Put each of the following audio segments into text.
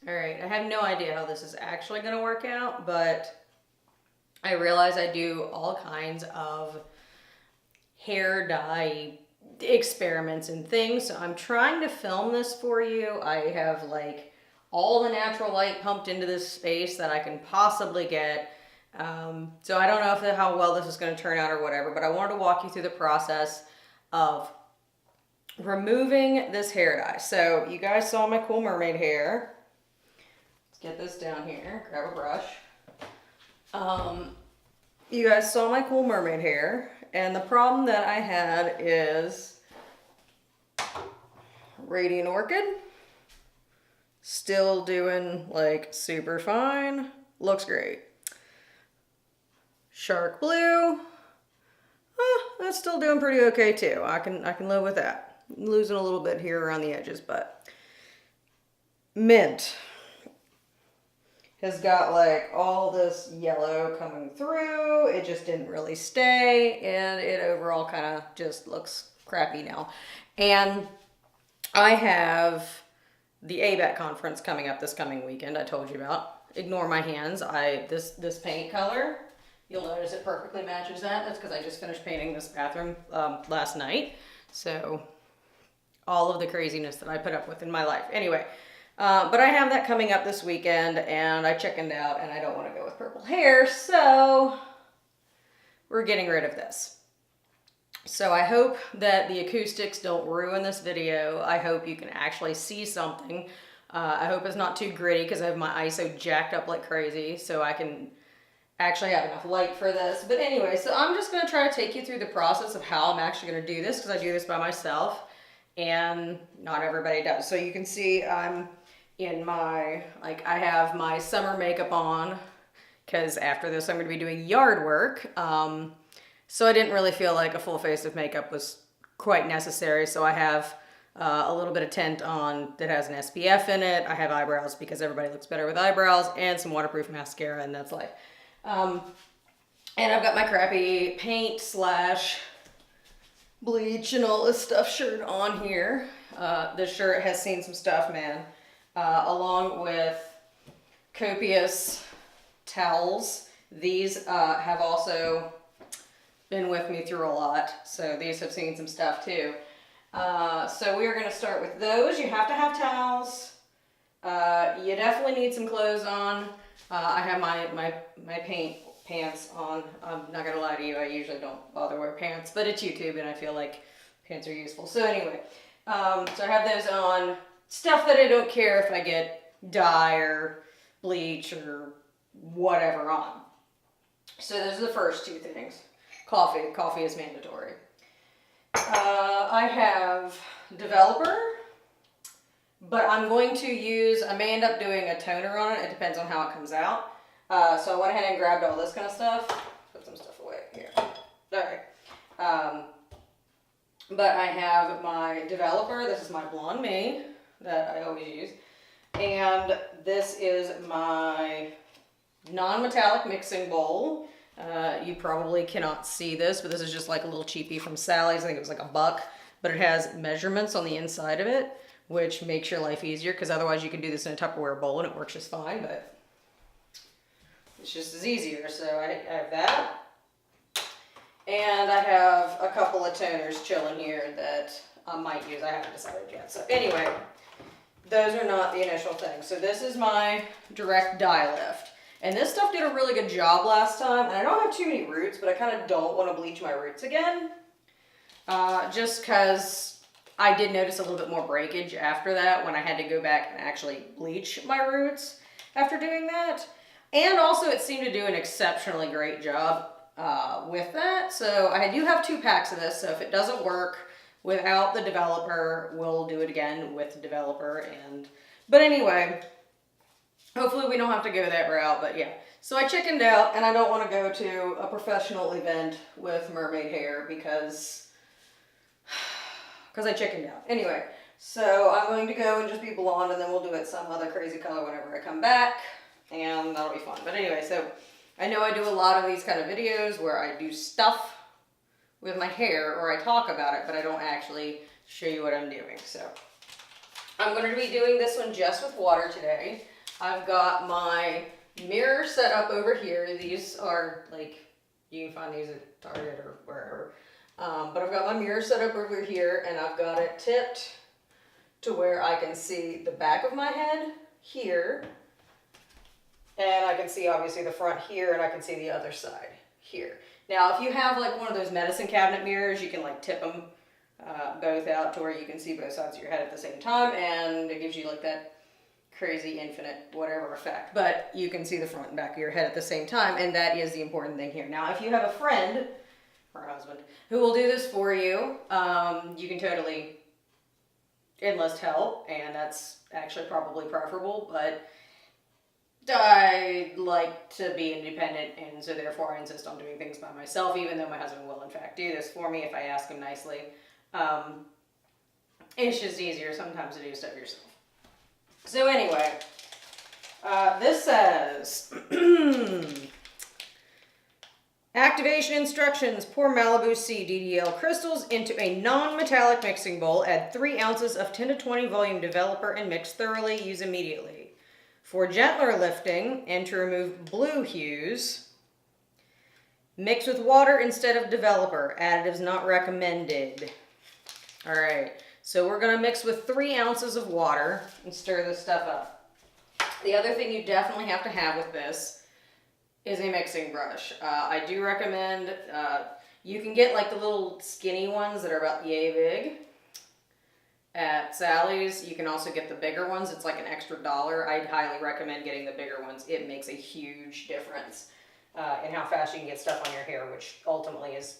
All right, I have no idea how this is actually gonna work out, but I realize I do all kinds of hair dye experiments and things, so I'm trying to film this for you. I have like all the natural light pumped into this space that I can possibly get. So I don't know how well this is going to turn out or whatever, but I wanted to walk you through the process of removing this hair dye. So you guys saw my cool mermaid hair. Let's get this down here, grab a brush. You guys saw my cool mermaid hair, and the problem that I had is Radiant Orchid, still doing like super fine, looks great. Shark Blue, that's still doing pretty okay too. I can live with that. I'm losing a little bit here around the edges, but Mint has got like all this yellow coming through. It just didn't really stay, and it overall kind of just looks crappy now. And I have the ABAC conference coming up this coming weekend. I told you about. Ignore my hands. This paint color, you'll notice it perfectly matches that. That's because I just finished painting this bathroom last night. So all of the craziness that I put up with in my life. Anyway. But I have that coming up this weekend, and I chickened out, and I don't want to go with purple hair, so we're getting rid of this. So I hope that the acoustics don't ruin this video. I hope you can actually see something. I hope it's not too gritty because I have my ISO jacked up like crazy, so I can actually have enough light for this. But anyway, so I'm just going to try to take you through the process of how I'm actually going to do this, because I do this by myself, and not everybody does. So you can see I'm in my, I have my summer makeup on, because after this I'm going to be doing yard work. So I didn't really feel like a full face of makeup was quite necessary. So I have a little bit of tint on that has an SPF in it. I have eyebrows because everybody looks better with eyebrows, and some waterproof mascara, and that's life. And I've got my crappy paint slash bleach and all this stuff shirt on here. This shirt has seen some stuff, man. Along with copious towels. These have also been with me through a lot, so these have seen some stuff too. So we are going to start with those. You have to have towels. You definitely need some clothes on. I have my paint pants on. I'm not going to lie to you, I usually don't bother wear pants, but it's YouTube and I feel like pants are useful. So anyway, so I have those on. Stuff that I don't care if I get dye or bleach or whatever on. So those are the first two things. Coffee. Coffee is mandatory. I have developer, but I'm going to use, I may end up doing a toner on it. It depends on how it comes out. So I went ahead and grabbed all this kind of stuff. Put some stuff away here. All right. But I have my developer. This is my Blonde Me that I always use. And this is my non-metallic mixing bowl. You probably cannot see this, but this is just like a little cheapie from Sally's. I think it was like $1, but it has measurements on the inside of it, which makes your life easier, because otherwise you can do this in a Tupperware bowl and it works just fine, but it's just as easier. So I have that. And I have a couple of toners chilling here that I might use. I haven't decided yet. So anyway, those are not the initial thing. So this is my direct dye lift. And this stuff did a really good job last time. And I don't have too many roots, but I kind of don't want to bleach my roots again. Just because I did notice a little bit more breakage after that when I had to go back and actually bleach my roots after doing that. And also it seemed to do an exceptionally great job with that. So I do have 2 packs of this. So if it doesn't work without the developer, we'll do it again with the developer. But anyway, hopefully we don't have to go that route, but yeah. So I chickened out, and I don't want to go to a professional event with mermaid hair because I chickened out. Anyway, so I'm going to go and just be blonde, and then we'll do it some other crazy color whenever I come back, and that'll be fun. But anyway, so I know I do a lot of these kind of videos where I do stuff with my hair, or I talk about it, but I don't actually show you what I'm doing. So I'm going to be doing this one just with water today. I've got my mirror set up over here. These are like, you can find these at Target or wherever. But I've got my mirror set up over here, and I've got it tipped to where I can see the back of my head here. And I can see obviously the front here, and I can see the other side here. Now, if you have like one of those medicine cabinet mirrors, you can like tip them both out to where you can see both sides of your head at the same time, and it gives you like that crazy infinite whatever effect. But you can see the front and back of your head at the same time, and that is the important thing here. Now, if you have a friend or husband who will do this for you, you can totally enlist help, and that's actually probably preferable, but I like to be independent, and so therefore I insist on doing things by myself, even though my husband will in fact do this for me if I ask him nicely. It's just easier sometimes to do stuff yourself. So anyway, this says, activation instructions: pour Malibu Sea DDL crystals into a non-metallic mixing bowl, add 3 ounces of 10 to 20 volume developer and mix thoroughly, use immediately. For gentler lifting and to remove blue hues, mix with water instead of developer. Additives not recommended. All right, so we're gonna mix with 3 ounces of water and stir this stuff up. The other thing you definitely have to have with this is a mixing brush. I do recommend, you can get like the little skinny ones that are about yay big at Sally's. You can also get the bigger ones. It's like an extra $1. I'd highly recommend getting the bigger ones. It makes a huge difference in how fast you can get stuff on your hair, which ultimately is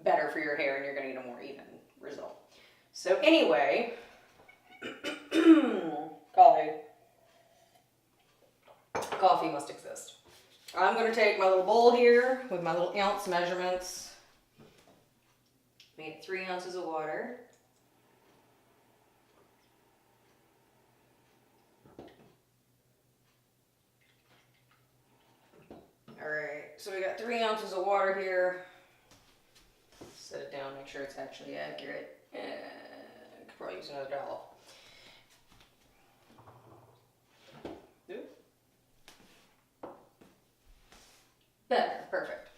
better for your hair, and you're going to get a more even result. So anyway, coffee must exist. I'm going to take my little bowl here with my little ounce measurements. Made 3 ounces of water. Alright, so we got 3 ounces of water here. Set it down, make sure it's actually accurate. And I could probably use another dollop. Better, perfect.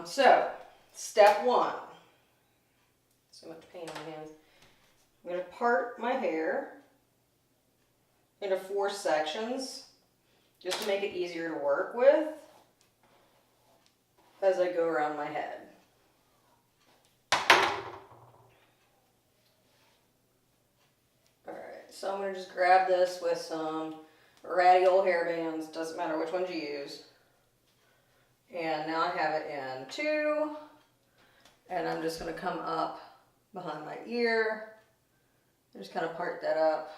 So, step 1. So much paint on my hands. I'm going to part my hair into 4 sections just to make it easier to work with as I go around my head. Alright, so I'm going to just grab this with some ratty old hair bands, doesn't matter which ones you use. And now I have it in 2, and I'm just going to come up behind my ear, just kind of part that up.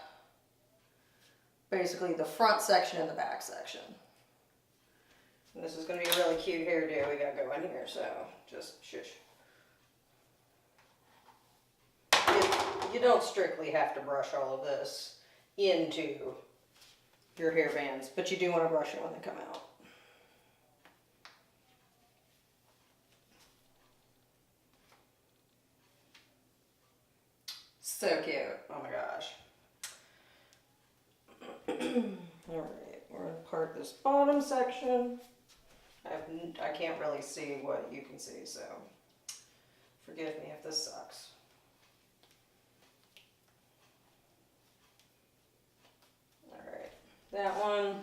Basically the front section and the back section. And this is going to be a really cute hairdo we got going here, so just shush. You don't strictly have to brush all of this into your hair bands, but you do want to brush it when they come out. So cute. Oh my gosh. Alright, we're going to part this bottom section. I can't really see what you can see, so forgive me if this sucks. Alright, that one.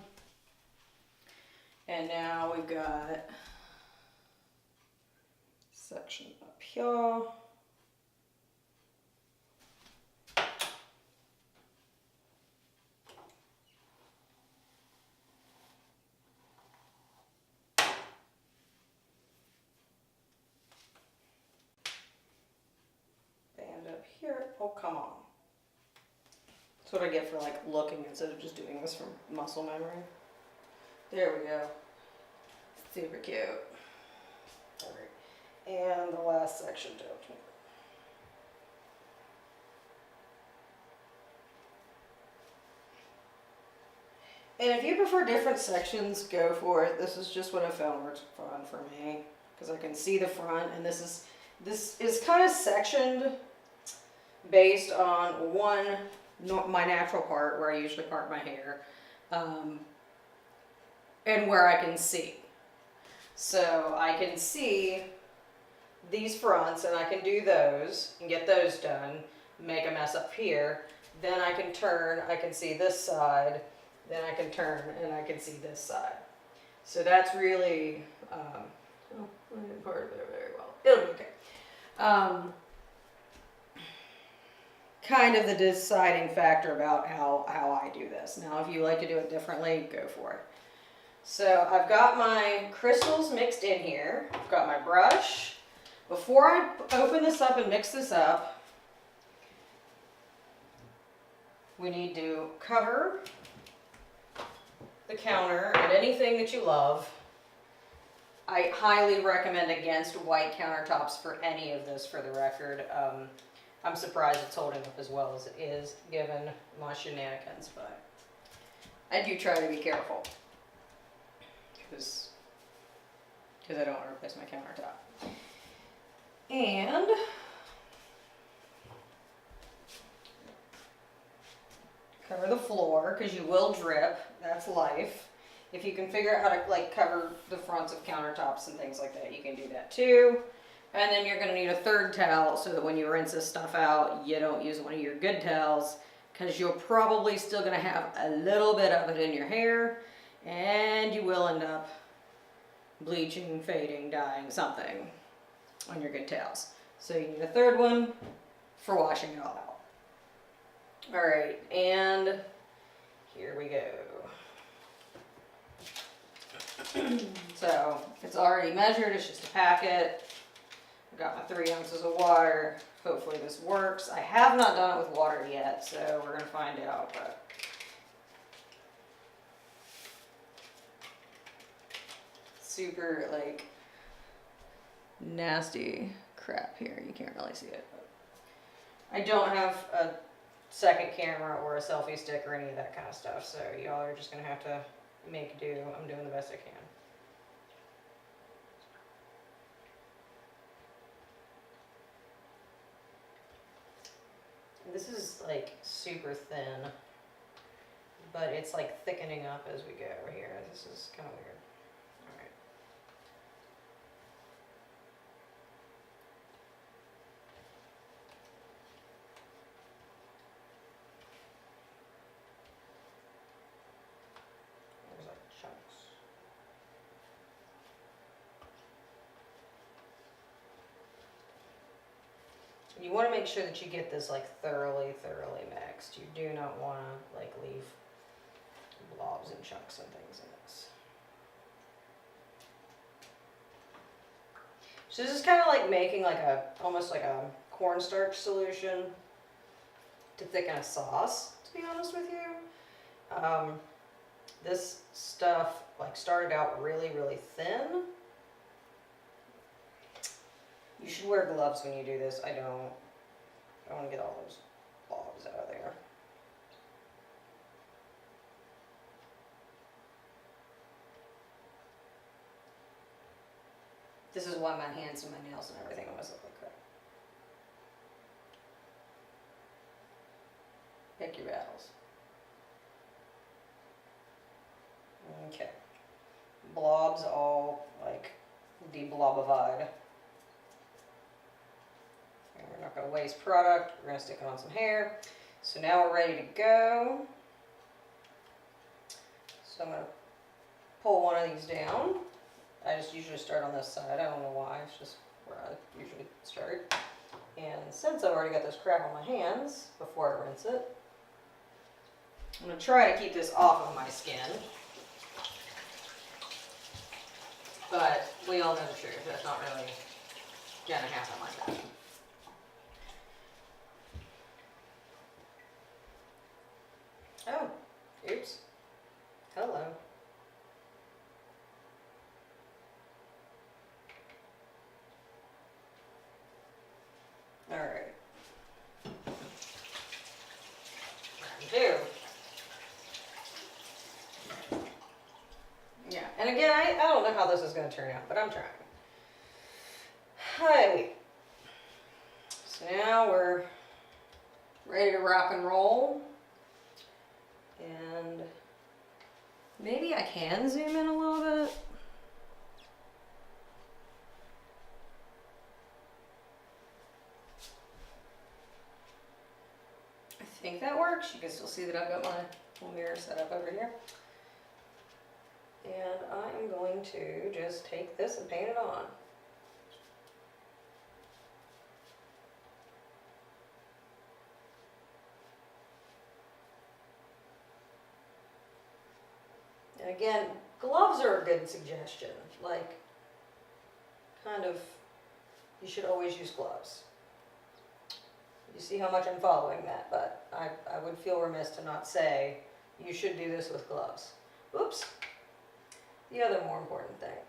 And now we've got section up here. Here, oh come on. That's what I get for like looking instead of just doing this from muscle memory. There we go. Super cute. Alright. And the last section too. And if you prefer different sections, go for it. This is just what I found works fun for me, because I can see the front, and this is kind of sectioned based on my natural part where I usually part my hair, and where I can see. So I can see these fronts and I can do those and get those done, make a mess up here. Then I can turn, I can see this side, then I can turn and I can see this side. So that's really, oh, I didn't part of it very well. It'll be okay. Kind of the deciding factor about how I do this. Now, if you like to do it differently, go for it. So I've got my crystals mixed in here. I've got my brush. Before I open this up and mix this up, we need to cover the counter and anything that you love. I highly recommend against white countertops for any of this, for the record. I'm surprised it's holding up as well as it is, given my shenanigans, but I do try to be careful. Because I don't want to replace my countertop. And cover the floor, because you will drip. That's life. If you can figure out how to like cover the fronts of countertops and things like that, you can do that too. And then you're going to need a third towel so that when you rinse this stuff out, you don't use one of your good towels, because you're probably still going to have a little bit of it in your hair, and you will end up bleaching, fading, dyeing, something on your good towels. So you need a third one for washing it all out. All right, and here we go. So it's already measured, it's just a packet. I've got my 3 ounces of water. Hopefully this works. I have not done it with water yet, so we're gonna find out, but super like nasty crap here. You can't really see it, but I don't have a second camera or a selfie stick or any of that kind of stuff, so y'all are just gonna have to make do. I'm doing the best I can. This is like super thin, but it's like thickening up as we go here. This is kind of weird. All right. There's like chunks. You want to make sure that you get this like thoroughly mixed. You do not want to like leave blobs and chunks and things in this. So this is kind of like making like almost like a cornstarch solution to thicken a sauce, to be honest with you. This stuff like started out really thin. You should wear gloves when you do this. I don't want to get all those blobs out of there. This is why my hands and my nails and everything always look like crap. Pick your battles. Okay. Blobs all like de-blobified. And we're not going to waste product. We're going to stick it on some hair. So now we're ready to go. So I'm going to pull one of these down. I just usually start on this side. I don't know why. It's just where I usually start. And since I've already got this crap on my hands before I rinse it, I'm going to try to keep this off of my skin. But we all know the truth. That's not really going to happen like that. Oh, oops. Hello. All right. Round 2. Yeah, and again, I don't know how this is going to turn out, but I'm trying. Hi. So now we're ready to rock and roll. And hand zoom in a little bit. I think that works. You can still see that I've got my little mirror set up over here. And I am going to just take this and paint it on. And again, gloves are a good suggestion. Like, kind of, you should always use gloves. You see how much I'm following that, but I would feel remiss to not say you should do this with gloves. Oops. The other more important thing.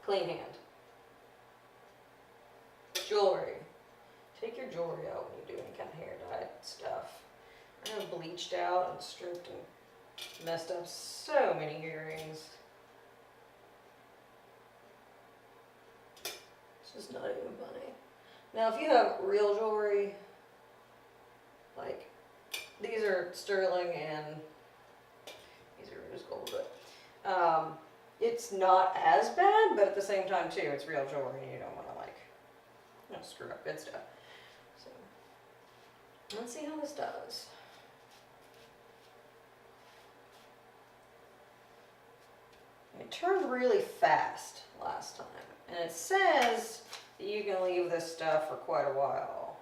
Clean hand. Jewelry. Take your jewelry out when you do any kind of hair dye stuff. I have bleached out and stripped and messed up so many earrings. It's just not even funny. Now, if you have real jewelry, like these are sterling and these are rose gold, but it's not as bad, but at the same time too, it's real jewelry and you don't want to like, you know, screw up good stuff. So let's see how this does. It turned really fast last time, and it says that you can leave this stuff for quite a while.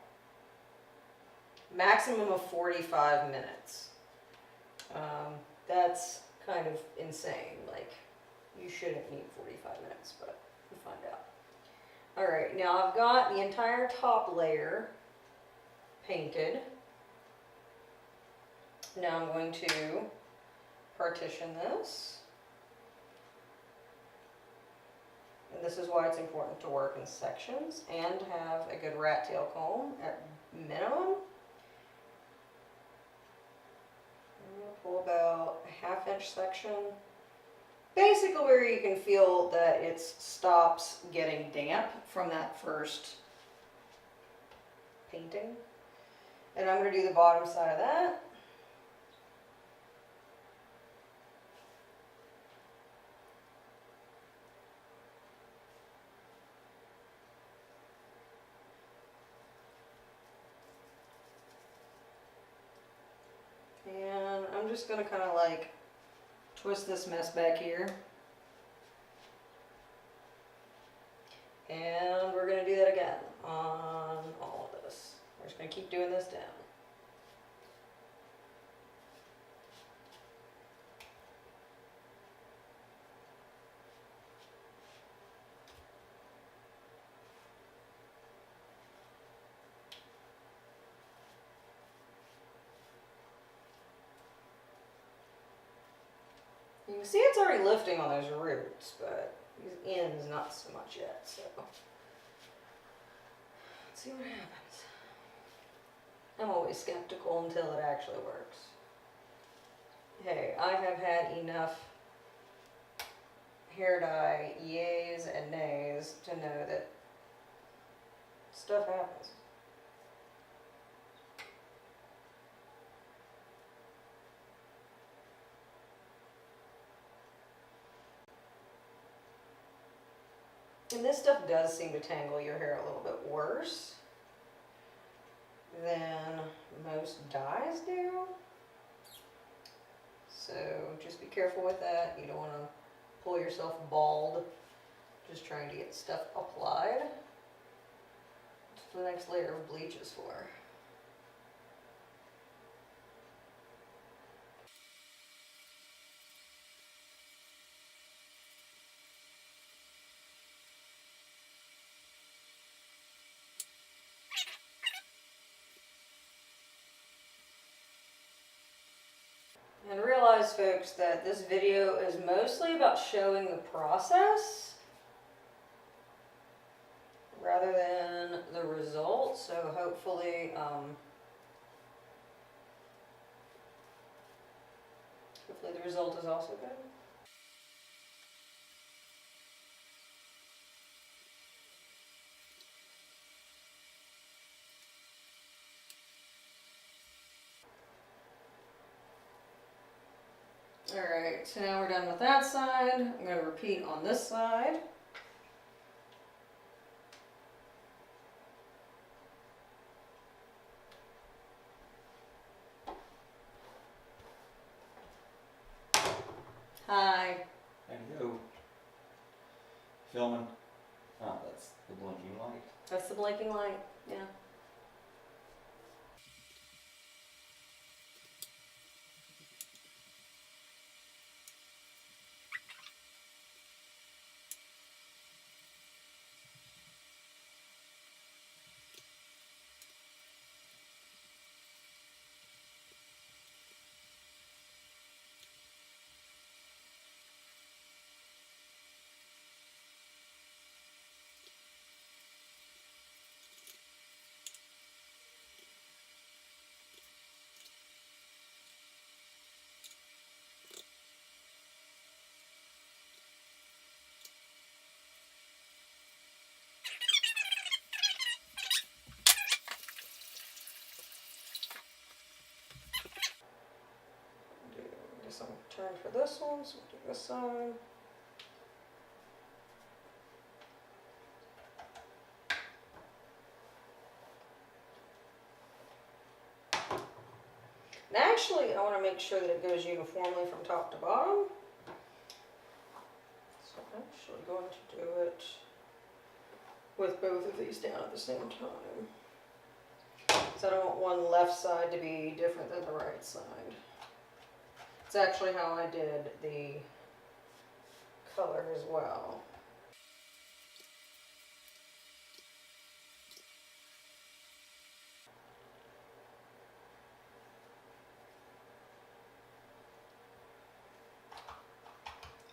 Maximum of 45 minutes. That's kind of insane. Like, you shouldn't need 45 minutes, but we'll find out. Alright, now I've got the entire top layer painted. Now I'm going to partition this. And this is why it's important to work in sections and have a good rat tail comb at minimum. I'm going to pull about a 1/2 inch section. Basically where you can feel that it stops getting damp from that first painting. And I'm going to do the bottom side of that. And I'm just going to kind of like twist this mess back here. And we're going to do that again on all of this. We're just going to keep doing this down. You can see it's already lifting on those roots, but these ends not so much yet, so let's see what happens. I'm always skeptical until it actually works. Hey, I have had enough hair dye yays and nays to know that stuff happens. And this stuff does seem to tangle your hair a little bit worse than most dyes do. So just be careful with that. You don't want to pull yourself bald just trying to get stuff applied. That's what the next layer of bleach is for. And realize, folks, that this video is mostly about showing the process rather than the result. So hopefully, hopefully the result is also good. All right, so now we're done with that side. I'm going to repeat on this side. Hi. There you go. Filming. Oh, that's the blinking light. That's the blinking light, yeah. I guess I'm turned for this one, so we'll do this side. And actually, I want to make sure that it goes uniformly from top to bottom. So I'm actually going to do it with both of these down at the same time. Because I don't want one left side to be different than the right side. It's actually how I did the color as well.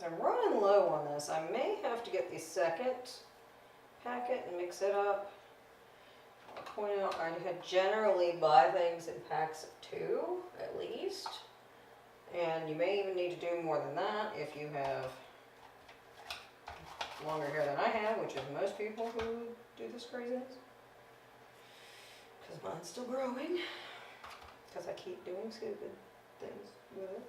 I'm running low on this. I may have to get the second packet and mix it up. I'll point out I generally buy things in packs of 2 at least. And you may even need to do more than that if you have longer hair than I have, which is most people who do this craziness. Because mine's still growing. Because I keep doing stupid things with it.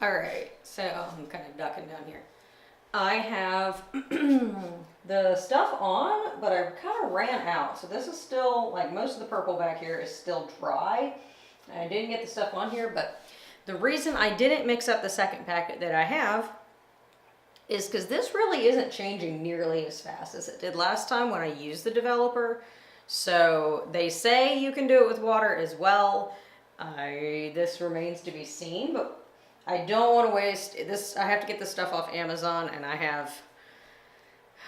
All right, so I'm kind of ducking down here. I have the stuff on, but I kind of ran out. So this is still, like most of the purple back here is still dry. I didn't get the stuff on here, but the reason I didn't mix up the second packet that I have is because this really isn't changing nearly as fast as it did last time when I used the developer. So they say you can do it with water as well. This remains to be seen, but I don't want to waste this. I have to get this stuff off Amazon, and I have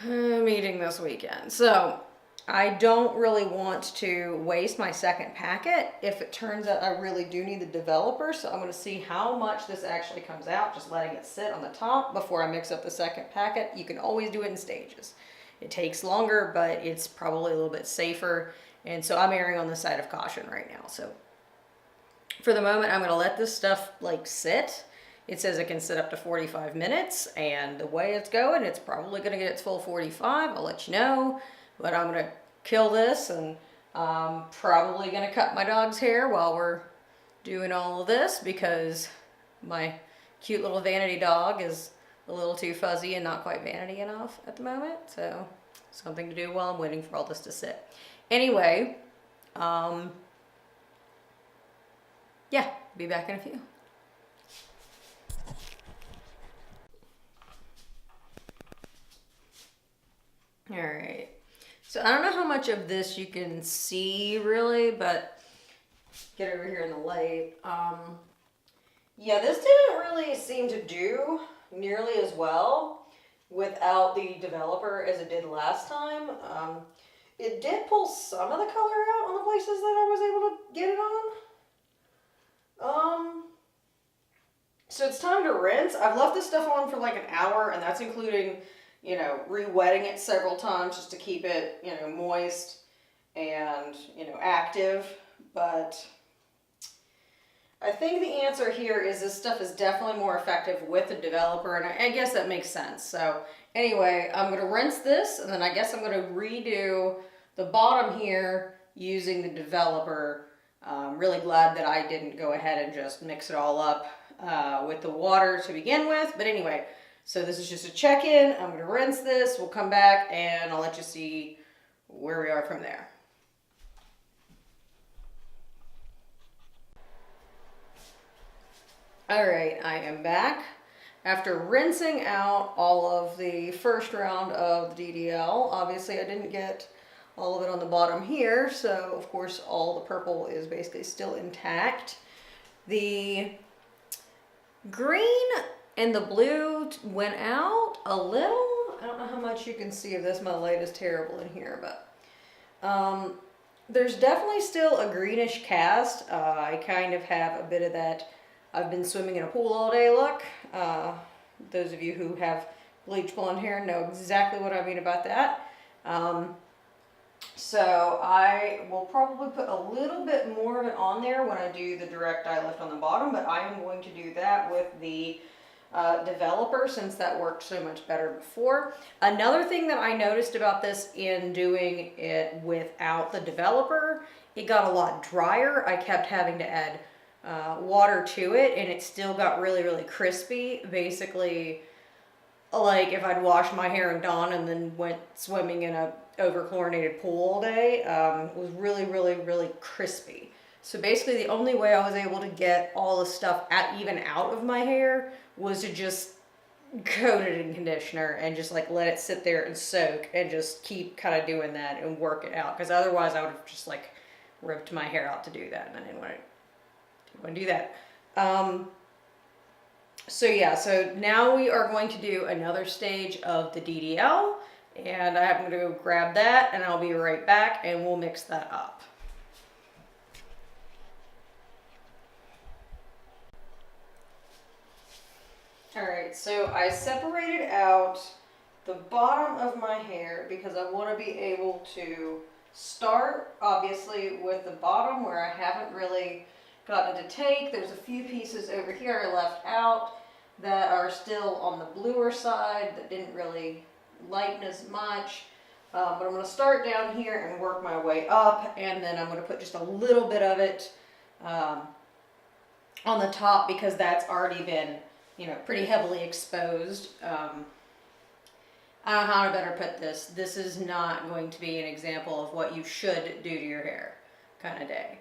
a meeting this weekend. So I don't really want to waste my second packet if it turns out I really do need the developer. So I'm going to see how much this actually comes out, just letting it sit on the top before I mix up the second packet. You can always do it in stages. It takes longer, but it's probably a little bit safer. And so I'm erring on the side of caution right now. So for the moment, I'm going to let this stuff like sit. It says it can sit up to 45 minutes, and the way it's going, it's probably going to get its full 45. I'll let you know, but I'm going to kill this, and I'm probably going to cut my dog's hair while we're doing all of this because my cute little vanity dog is a little too fuzzy and not quite vanity enough at the moment. So something to do while I'm waiting for all this to sit. Anyway, yeah, be back in a few. All right. So I don't know how much of this you can see really, but get over here in the light. Yeah, this didn't really seem to do nearly as well without the developer as it did last time. It did pull some of the color out on the places that I was able to get it on. So it's time to rinse. I've left this stuff on for like an hour, and that's including, you know, re-wetting it several times just to keep it, you know, moist and, you know, active. But I think the answer here is this stuff is definitely more effective with the developer, and I guess that makes sense. So anyway, I'm going to rinse this, and then I guess I'm going to redo the bottom here using the developer. I'm really glad that I didn't go ahead and just mix it all up with the water to begin with. But anyway, so this is just a check-in. I'm going to rinse this. We'll come back, and I'll let you see where we are from there. All right, I am back. After rinsing out all of the first round of the DDL, obviously I didn't get all of it on the bottom here, so of course all the purple is basically still intact. The green and the blue went out a little. I don't know how much you can see of this. My light is terrible in here, but there's definitely still a greenish cast. I kind of have a bit of that I've been swimming in a pool all day look. Those of you who have bleach blonde hair know exactly what I mean about that. So I will probably put a little bit more of it on there when I do the direct dye lift on the bottom, but I am going to do that with the developer since that worked so much better before. Another thing that I noticed about this in doing it without the developer, it got a lot drier. I kept having to add water to it, and it still got really, really crispy. Basically, like if I'd washed my hair in Dawn and then went swimming in a over-chlorinated pool all day, it was really, really, really crispy. So basically the only way I was able to get all the stuff even out of my hair was to just coat it in conditioner and just like let it sit there and soak and just keep kind of doing that and work it out. Because otherwise I would have just like ripped my hair out to do that, and I didn't want to do that. So yeah, so now we are going to do another stage of the DDL, and I'm going to go grab that and I'll be right back and we'll mix that up. Alright, so I separated out the bottom of my hair because I want to be able to start obviously with the bottom where I haven't really gotten to take. There's a few pieces over here I left out that are still on the bluer side that didn't really lighten as much. But I'm going to start down here and work my way up, and then I'm going to put just a little bit of it on the top because that's already been, you know, pretty heavily exposed. I don't know how to better put this. This is not going to be an example of what you should do to your hair kind of day.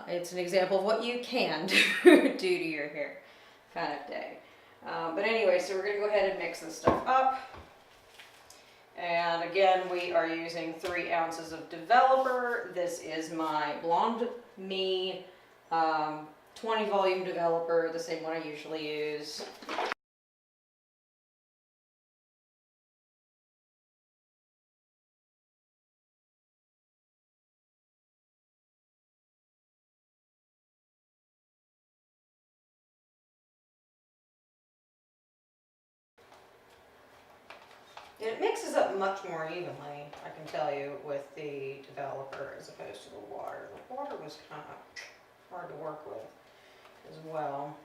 It's an example of what you can do to your hair kind of day. But anyway, so we're going to go ahead and mix this stuff up. And again, we are using 3 ounces of developer. This is my Blonde Me 20 volume developer, the same one I usually use. And it mixes up much more evenly, I can tell you, with the developer as opposed to the water. The water was kind of hard to work with as well.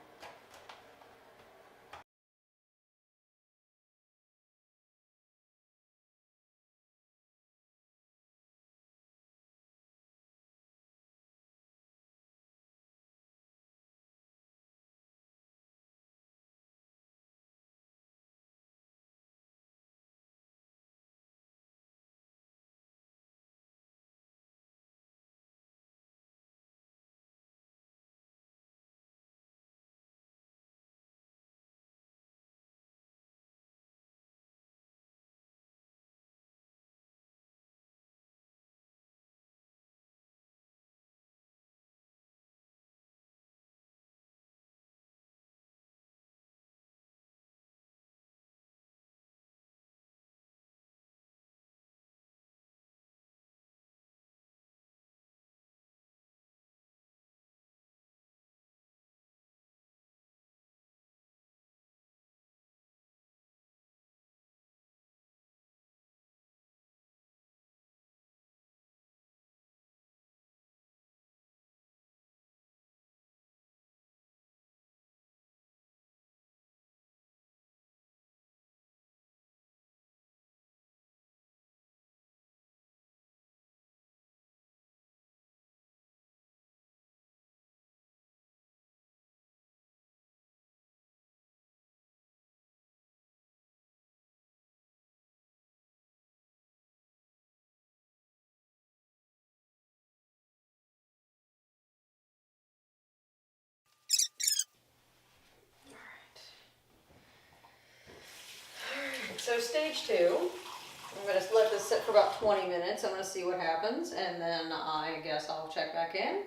stage 2. I'm going to let this sit for about 20 minutes. I'm going to see what happens, and then I guess I'll check back in,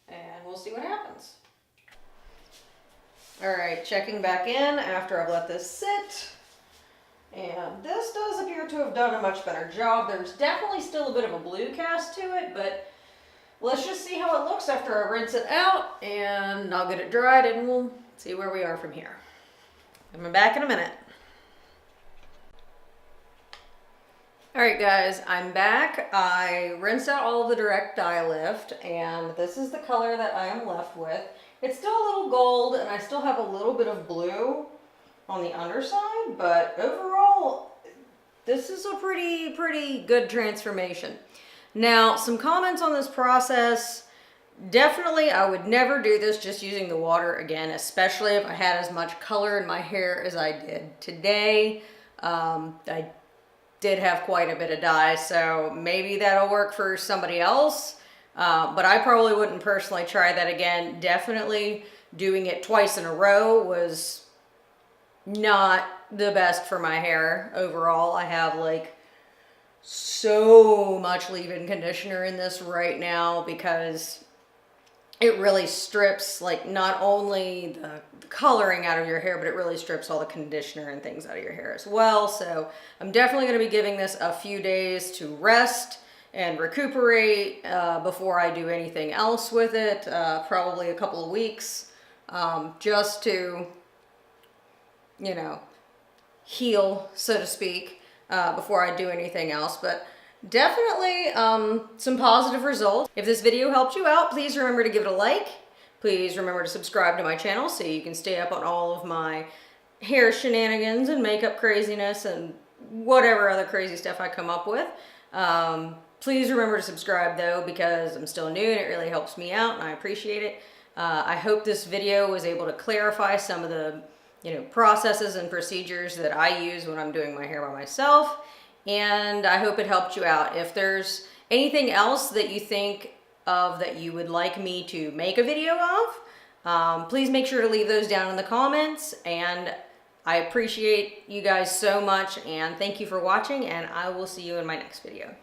and we'll see what happens. Alright, checking back in after I've let this sit. And this does appear to have done a much better job. There's definitely still a bit of a blue cast to it, but let's just see how it looks after I rinse it out, and I'll get it dried, and we'll see where we are from here. I'm back in a minute. Alright guys, I'm back. I rinsed out all of the direct dye lift, and this is the color that I am left with. It's still a little gold, and I still have a little bit of blue on the underside, but overall, this is a pretty good transformation. Now, some comments on this process. Definitely, I would never do this just using the water again, especially if I had as much color in my hair as I did today. I did have quite a bit of dye, so maybe that'll work for somebody else. But I probably wouldn't personally try that again. Definitely doing it twice in a row was not the best for my hair overall. I have like so much leave-in conditioner in this right now because it really strips like not only the coloring out of your hair, but it really strips all the conditioner and things out of your hair as well. So I'm definitely going to be giving this a few days to rest and recuperate before I do anything else with it. Probably a couple of weeks just to, you know, heal, so to speak, before I do anything else. But definitely some positive results. If this video helped you out, please remember to give it a like. Please remember to subscribe to my channel so you can stay up on all of my hair shenanigans and makeup craziness and whatever other crazy stuff I come up with. Please remember to subscribe though, because I'm still new and it really helps me out and I appreciate it. I hope this video was able to clarify some of the processes and procedures that I use when I'm doing my hair by myself. And I hope it helped you out. If there's anything else that you think of that you would like me to make a video of, please make sure to leave those down in the comments. And I appreciate you guys so much, and thank you for watching, and I will see you in my next video.